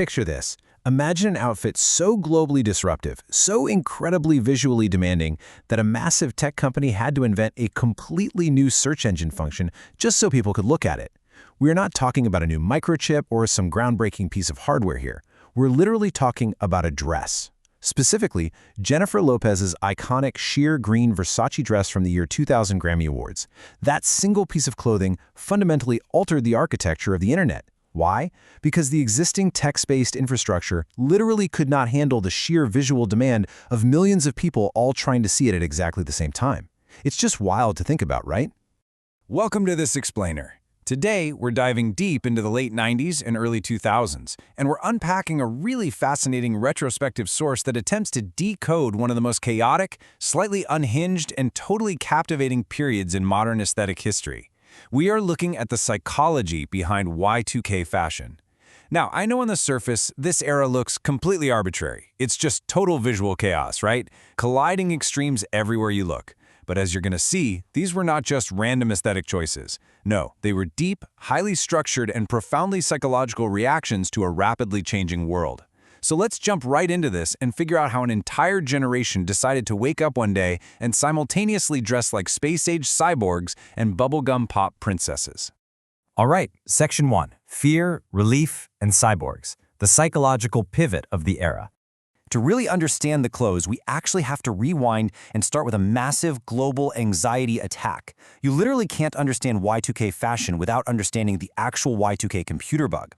Picture this. Imagine an outfit so globally disruptive, so incredibly visually demanding, that a massive tech company had to invent a completely new search engine function just so people could look at it. We're not talking about a new microchip or some groundbreaking piece of hardware here. We're literally talking about a dress. Specifically, Jennifer Lopez's iconic sheer green Versace dress from the year 2000 Grammy Awards. That single piece of clothing fundamentally altered the architecture of the internet. Why? Because the existing text-based infrastructure literally could not handle the sheer visual demand of millions of people all trying to see it at exactly the same time. It's just wild to think about, right? Welcome to This Explainer. Today, we're diving deep into the late 90s and early 2000s, and we're unpacking a really fascinating retrospective source that attempts to decode one of the most chaotic, slightly unhinged, and totally captivating periods in modern aesthetic history. We are looking at the psychology behind Y2K fashion. Now, I know on the surface, this era looks completely arbitrary. It's just total visual chaos, right? Colliding extremes everywhere you look. But as you're going to see, these were not just random aesthetic choices. No, they were deep, highly structured, and profoundly psychological reactions to a rapidly changing world. So let's jump right into this and figure out how an entire generation decided to wake up one day and simultaneously dress like space-age cyborgs and bubblegum pop princesses. All right, Section 1, Fear, Relief, and Cyborgs, the psychological pivot of the era. To really understand the clothes, we actually have to rewind and start with a massive global anxiety attack. You literally can't understand Y2K fashion without understanding the actual Y2K computer bug.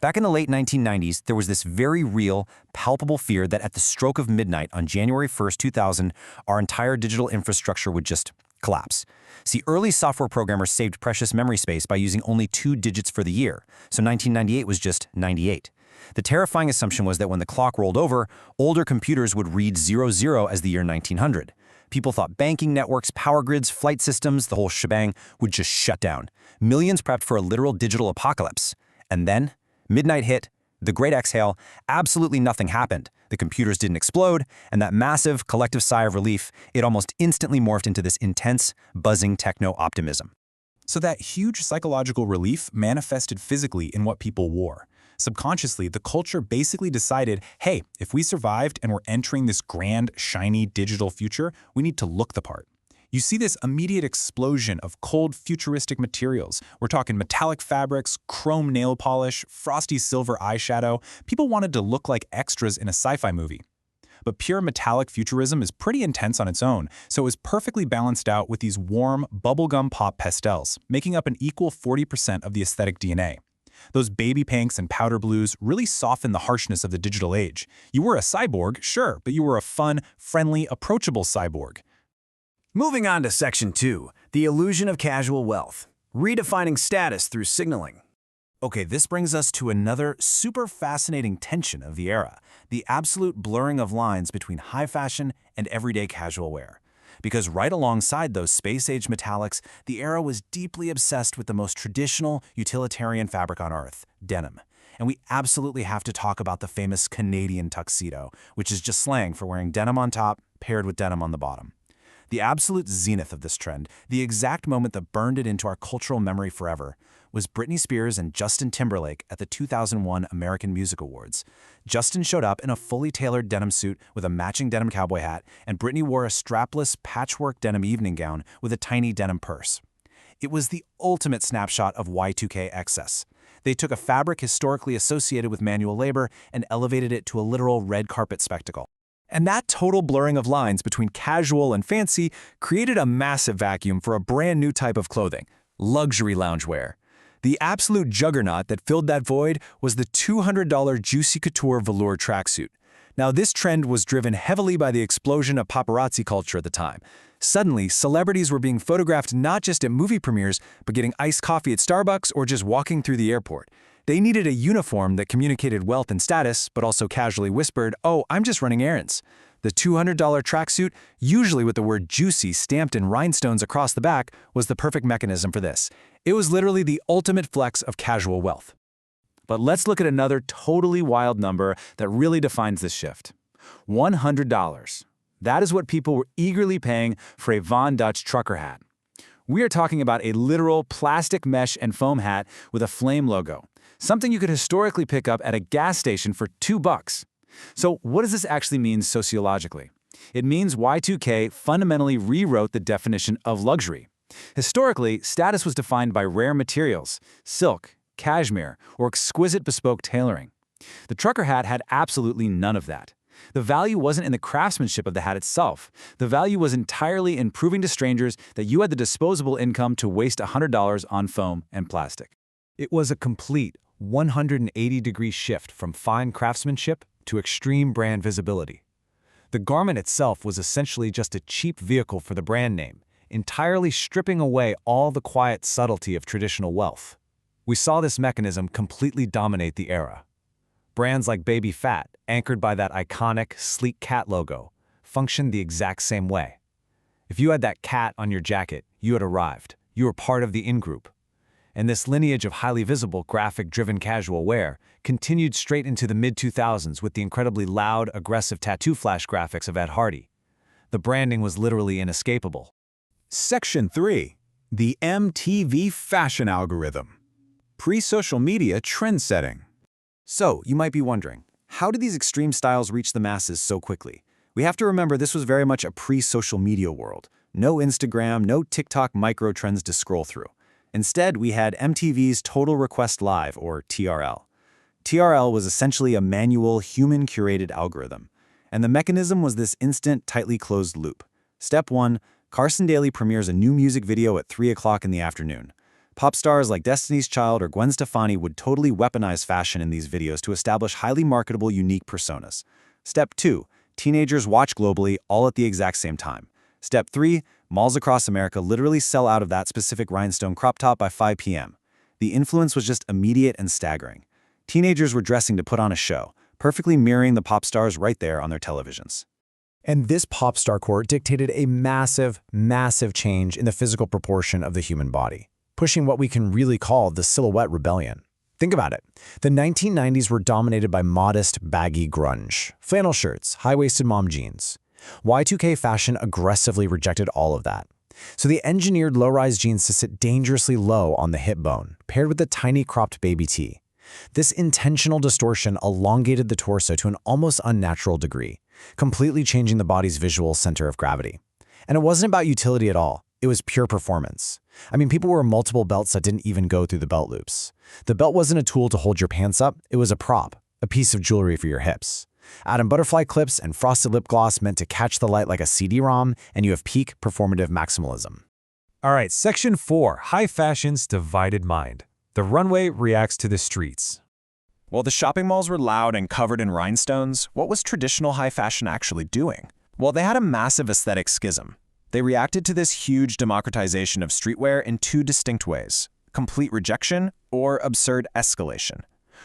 Back in the late 1990s, there was this very real, palpable fear that at the stroke of midnight on January 1st, 2000, our entire digital infrastructure would just collapse. See, early software programmers saved precious memory space by using only 2 digits for the year, so 1998 was just 98. The terrifying assumption was that when the clock rolled over, older computers would read 00 as the year 1900. People thought banking networks, power grids, flight systems, the whole shebang would just shut down. Millions prepped for a literal digital apocalypse. And then, midnight hit, the great exhale, absolutely nothing happened. The computers didn't explode, and that massive collective sigh of relief, it almost instantly morphed into this intense, buzzing techno-optimism. So that huge psychological relief manifested physically in what people wore. Subconsciously, the culture basically decided, hey, if we survived and we're entering this grand, shiny digital future, we need to look the part. You see this immediate explosion of cold, futuristic materials. We're talking metallic fabrics, chrome nail polish, frosty silver eyeshadow. People wanted to look like extras in a sci-fi movie. But pure metallic futurism is pretty intense on its own, so it was perfectly balanced out with these warm, bubblegum pop pastels, making up an equal 40% of the aesthetic DNA. Those baby pinks and powder blues really soften the harshness of the digital age. You were a cyborg, sure, but you were a fun, friendly, approachable cyborg. Moving on to Section 2, the illusion of casual wealth, redefining status through signaling. Okay, this brings us to another super fascinating tension of the era, the absolute blurring of lines between high fashion and everyday casual wear. Because right alongside those space-age metallics, the era was deeply obsessed with the most traditional, utilitarian fabric on Earth, denim. And we absolutely have to talk about the famous Canadian tuxedo, which is just slang for wearing denim on top paired with denim on the bottom. The absolute zenith of this trend, the exact moment that burned it into our cultural memory forever, was Britney Spears and Justin Timberlake at the 2001 American Music Awards. Justin showed up in a fully tailored denim suit with a matching denim cowboy hat, and Britney wore a strapless patchwork denim evening gown with a tiny denim purse. It was the ultimate snapshot of Y2K excess. They took a fabric historically associated with manual labor and elevated it to a literal red carpet spectacle. And that total blurring of lines between casual and fancy created a massive vacuum for a brand new type of clothing, luxury loungewear. The absolute juggernaut that filled that void was the $200 Juicy Couture velour tracksuit. Now, this trend was driven heavily by the explosion of paparazzi culture at the time. Suddenly, celebrities were being photographed not just at movie premieres, but getting iced coffee at Starbucks or just walking through the airport. They needed a uniform that communicated wealth and status, but also casually whispered, "Oh, I'm just running errands." The $200 tracksuit, usually with the word juicy stamped in rhinestones across the back, was the perfect mechanism for this. It was literally the ultimate flex of casual wealth. But let's look at another totally wild number that really defines this shift. $100. That is what people were eagerly paying for a Von Dutch trucker hat. We are talking about a literal plastic mesh and foam hat with a flame logo. something you could historically pick up at a gas station for $2. So what does this actually mean sociologically? It means Y2K fundamentally rewrote the definition of luxury. Historically, status was defined by rare materials, silk, cashmere, or exquisite bespoke tailoring. The trucker hat had absolutely none of that. The value wasn't in the craftsmanship of the hat itself. The value was entirely in proving to strangers that you had the disposable income to waste $100 on foam and plastic. It was a complete 180-degree shift from fine craftsmanship to extreme brand visibility. The garment itself was essentially just a cheap vehicle for the brand name, entirely stripping away all the quiet subtlety of traditional wealth. We saw this mechanism completely dominate the era. Brands like Baby Phat, anchored by that iconic, sleek cat logo, functioned the exact same way. If you had that cat on your jacket, you had arrived. You were part of the in-group. And this lineage of highly visible, graphic-driven casual wear continued straight into the mid-2000s with the incredibly loud, aggressive tattoo flash graphics of Ed Hardy. The branding was literally inescapable. Section 3. The MTV Fashion Algorithm. Pre-social media trend setting. So, you might be wondering, how did these extreme styles reach the masses so quickly? We have to remember this was very much a pre-social media world. No Instagram, no TikTok micro-trends to scroll through. Instead, we had MTV's Total Request Live, or TRL. TRL was essentially a manual, human-curated algorithm. And the mechanism was this instant, tightly closed loop. Step 1, Carson Daly premieres a new music video at 3 o'clock in the afternoon. Pop stars like Destiny's Child or Gwen Stefani would totally weaponize fashion in these videos to establish highly marketable, unique personas. Step 2, teenagers watch globally, all at the exact same time. Step 3, malls across America literally sell out of that specific rhinestone crop top by 5 p.m. The influence was just immediate and staggering. Teenagers were dressing to put on a show, perfectly mirroring the pop stars right there on their televisions. And this pop star court dictated a massive, massive change in the physical proportion of the human body, pushing what we can really call the silhouette rebellion. Think about it. The 1990s were dominated by modest, baggy grunge, flannel shirts, high-waisted mom jeans. Y2K fashion aggressively rejected all of that. So they engineered low-rise jeans to sit dangerously low on the hip bone, paired with a tiny cropped baby tee. This intentional distortion elongated the torso to an almost unnatural degree, completely changing the body's visual center of gravity. And it wasn't about utility at all. It was pure performance. I mean, people wore multiple belts that didn't even go through the belt loops. The belt wasn't a tool to hold your pants up, it was a prop, a piece of jewelry for your hips. Add in butterfly clips and frosted lip gloss meant to catch the light like a CD-ROM, and you have peak performative maximalism. All right, Section 4, High Fashion's Divided Mind. The runway reacts to the streets. While the shopping malls were loud and covered in rhinestones, what was traditional high fashion actually doing? Well, they had a massive aesthetic schism. They reacted to this huge democratization of streetwear in two distinct ways: complete rejection or absurd escalation.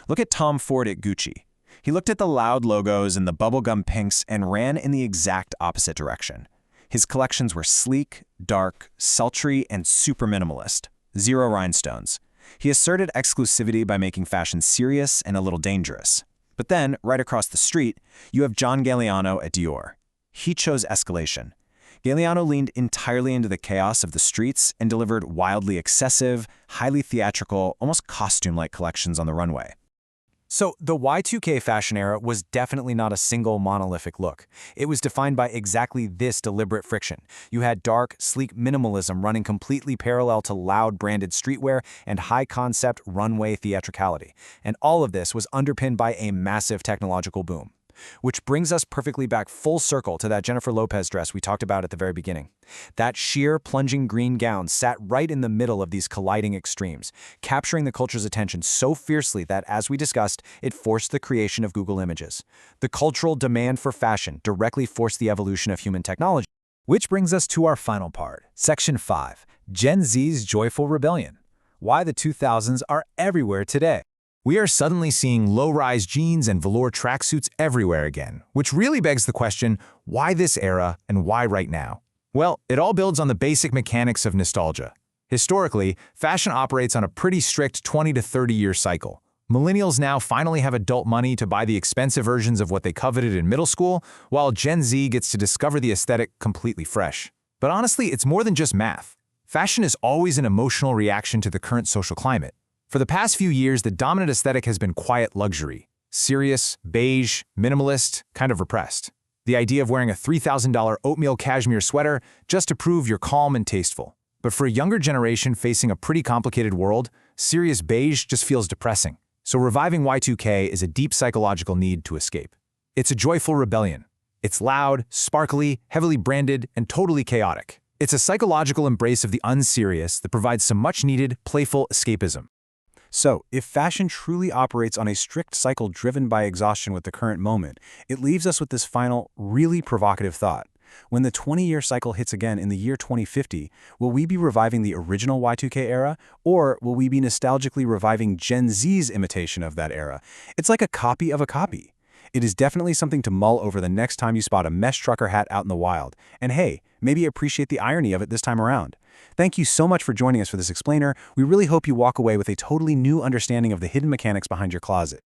Look at Tom Ford at Gucci. He looked at the loud logos and the bubblegum pinks and ran in the exact opposite direction. His collections were sleek, dark, sultry, and super minimalist. Zero rhinestones. He asserted exclusivity by making fashion serious and a little dangerous. But then, right across the street, you have John Galliano at Dior. He chose escalation. Galliano leaned entirely into the chaos of the streets and delivered wildly excessive, highly theatrical, almost costume-like collections on the runway. So the Y2K fashion era was definitely not a single monolithic look. It was defined by exactly this deliberate friction. You had dark, sleek minimalism running completely parallel to loud branded streetwear and high-concept runway theatricality. And all of this was underpinned by a massive technological boom. Which brings us perfectly back full circle to that Jennifer Lopez dress we talked about at the very beginning. That sheer, plunging green gown sat right in the middle of these colliding extremes, capturing the culture's attention so fiercely that, as we discussed, it forced the creation of Google Images. The cultural demand for fashion directly forced the evolution of human technology. Which brings us to our final part, Section 5, Gen Z's Joyful Rebellion. Why the 2000s are everywhere today. We are suddenly seeing low-rise jeans and velour tracksuits everywhere again, which really begs the question, why this era and why right now? Well, it all builds on the basic mechanics of nostalgia. Historically, fashion operates on a pretty strict 20 to 30-year cycle. Millennials now finally have adult money to buy the expensive versions of what they coveted in middle school, while Gen Z gets to discover the aesthetic completely fresh. But honestly, it's more than just math. Fashion is always an emotional reaction to the current social climate. For the past few years, the dominant aesthetic has been quiet luxury. Serious, beige, minimalist, kind of repressed. The idea of wearing a $3,000 oatmeal cashmere sweater just to prove you're calm and tasteful. But for a younger generation facing a pretty complicated world, serious beige just feels depressing. So reviving Y2K is a deep psychological need to escape. It's a joyful rebellion. It's loud, sparkly, heavily branded, and totally chaotic. It's a psychological embrace of the unserious that provides some much-needed, playful escapism. So, if fashion truly operates on a strict cycle driven by exhaustion with the current moment, it leaves us with this final, really provocative thought. When the 20-year cycle hits again in the year 2050, will we be reviving the original Y2K era, or will we be nostalgically reviving Gen Z's imitation of that era? It's like a copy of a copy. It is definitely something to mull over the next time you spot a mesh trucker hat out in the wild. And hey, maybe appreciate the irony of it this time around. Thank you so much for joining us for this explainer. We really hope you walk away with a totally new understanding of the hidden mechanics behind your closet.